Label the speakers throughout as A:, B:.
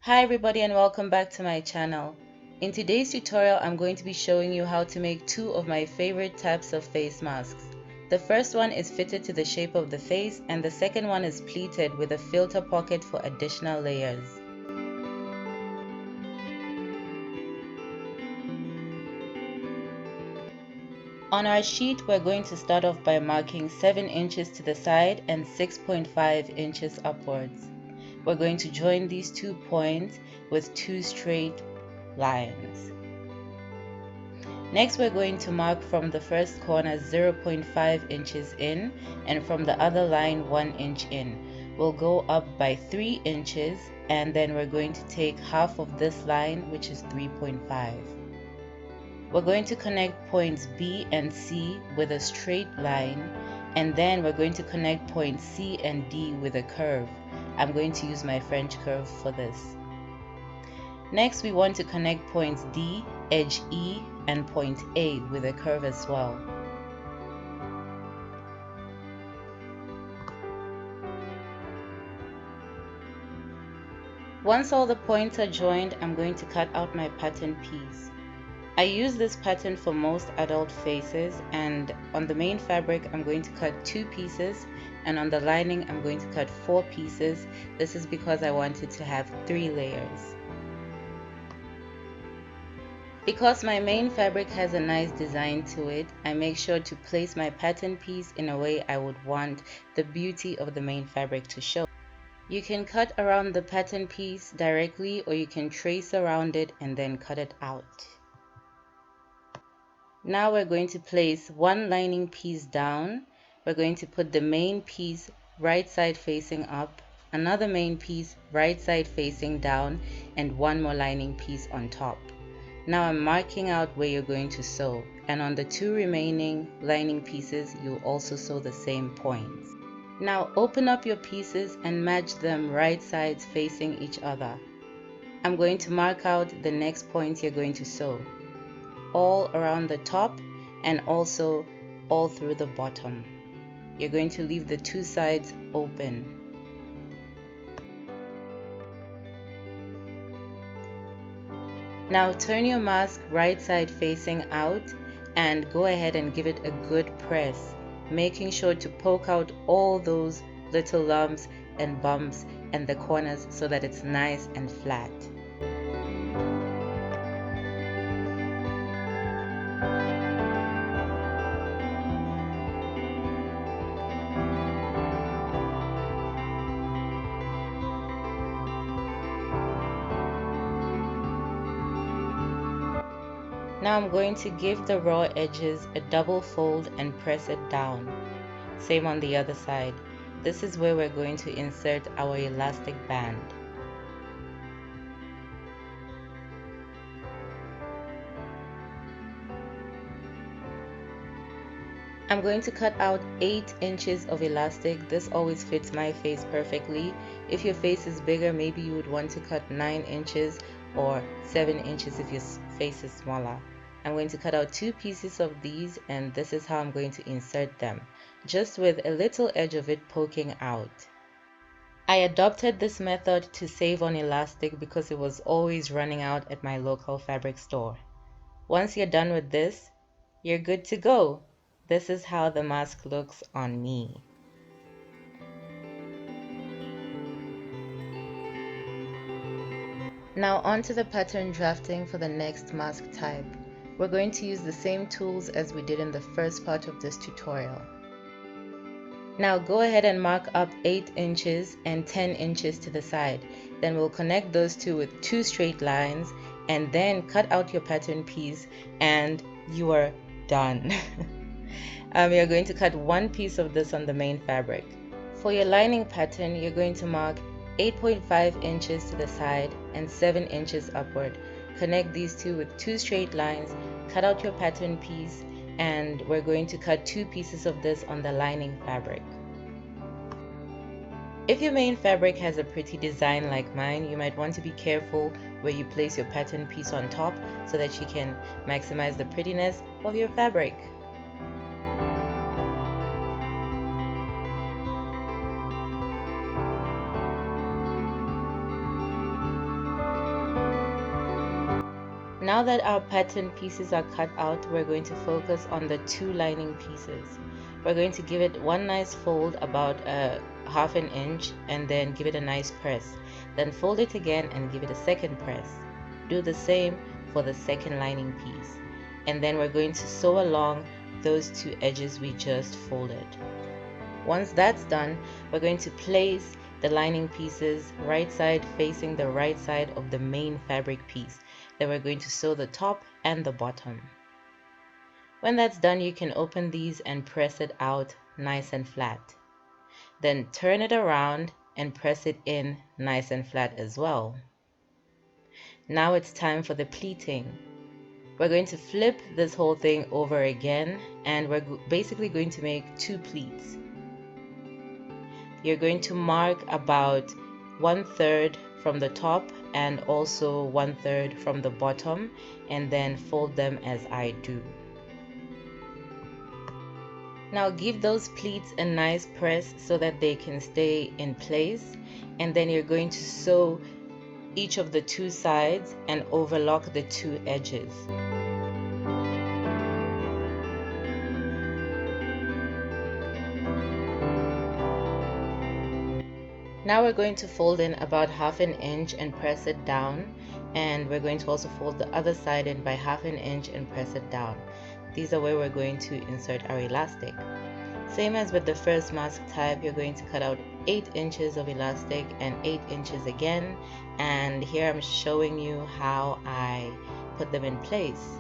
A: Hi everybody and welcome back to my channel. In today's tutorial, I'm going to be showing you how to make two of my favorite types of face masks. The first one is fitted to the shape of the face and the second one is pleated with a filter pocket for additional layers. On our sheet, we're going to start off by marking 7 inches to the side and 6.5 inches upwards. We're going to join these 2 points with 2 straight lines. Next, we're going to mark from the first corner 0.5 inches in and from the other line 1 inch in. We'll go up by 3 inches and then we're going to take half of this line, which is 3.5. We're going to connect points B and C with a straight line, and then we're going to connect points C and D with a curve. I'm going to use my French curve for this. Next, we want to connect points D, edge E, and point A with a curve as well. Once all the points are joined, I'm going to cut out my pattern piece. I use this pattern for most adult faces, and on the main fabric I'm going to cut 2 pieces, and on the lining I'm going to cut 4 pieces. This is because I wanted to have 3 layers. Because my main fabric has a nice design to it, I make sure to place my pattern piece in a way I would want the beauty of the main fabric to show. You can cut around the pattern piece directly, or you can trace around it and then cut it out. Now we're going to place one lining piece down. We're going to put the main piece right side facing up, another main piece right side facing down, and one more lining piece on top. Now I'm marking out where you're going to sew, and on the 2 remaining lining pieces you'll also sew the same points. Now open up your pieces and match them right sides facing each other. I'm going to mark out the next point you're going to sew, all around the top and also all through the bottom. You're going to leave the 2 sides open. Now turn your mask right side facing out and go ahead and give it a good press, making sure to poke out all those little lumps and bumps and the corners so that it's nice and flat. Now I'm going to give the raw edges a double fold and press it down. Same on the other side. This is where we're going to insert our elastic band. I'm going to cut out 8 inches of elastic. This always fits my face perfectly. If your face is bigger, maybe you would want to cut 9 inches or 7 inches if your face is smaller. I'm going to cut out 2 pieces of these, and this is how I'm going to insert them, just with a little edge of it poking out. I adopted this method to save on elastic because it was always running out at my local fabric store. Once you're done with this, you're good to go. This is how the mask looks on me. Now onto the pattern drafting for the next mask type. We're going to use the same tools as we did in the first part of this tutorial. Now go ahead and mark up 8 inches and 10 inches to the side. Then we'll connect those two with 2 straight lines and then cut out your pattern piece and you are done. You're going to cut 1 piece of this on the main fabric. For your lining pattern, you're going to mark 8.5 inches to the side and 7 inches upward. Connect these two with 2 straight lines, cut out your pattern piece, and we're going to cut 2 pieces of this on the lining fabric. If your main fabric has a pretty design like mine, you might want to be careful where you place your pattern piece on top so that you can maximize the prettiness of your fabric. Now that our pattern pieces are cut out, we're going to focus on the two lining pieces. We're going to give it one nice fold about a ½ inch and then give it a nice press. Then fold it again and give it a second press. Do the same for the second lining piece. And then we're going to sew along those two edges we just folded. Once that's done, we're going to place the lining pieces right side facing the right side of the main fabric piece. Then we're going to sew the top and the bottom. When that's done, you can open these and press it out nice and flat. Then turn it around and press it in nice and flat as well. Now it's time for the pleating. We're going to flip this whole thing over again, and we're basically going to make two pleats. You're going to mark about 1/3 from the top and also 1/3 from the bottom, and then fold them as I do. Now give those pleats a nice press so that they can stay in place, and then you're going to sew each of the two sides and overlock the two edges. Now we're going to fold in about ½ inch and press it down, and we're going to also fold the other side in by ½ inch and press it down. These are where we're going to insert our elastic. Same as with the first mask type, you're going to cut out 8 inches of elastic and 8 inches again, and here I'm showing you how I put them in place.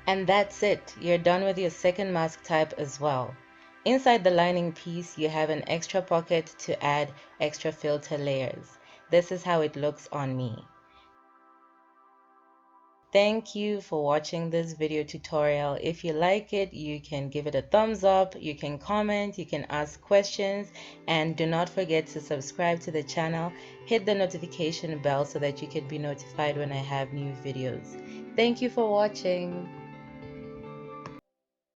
A: And that's it, you're done with your second mask type as well. Inside the lining piece, you have an extra pocket to add extra filter layers. This is how it looks on me. Thank you for watching this video tutorial. If you like it, you can give it a thumbs up, you can comment, you can ask questions, and do not forget to subscribe to the channel. Hit the notification bell so that you can be notified when I have new videos. Thank you for watching.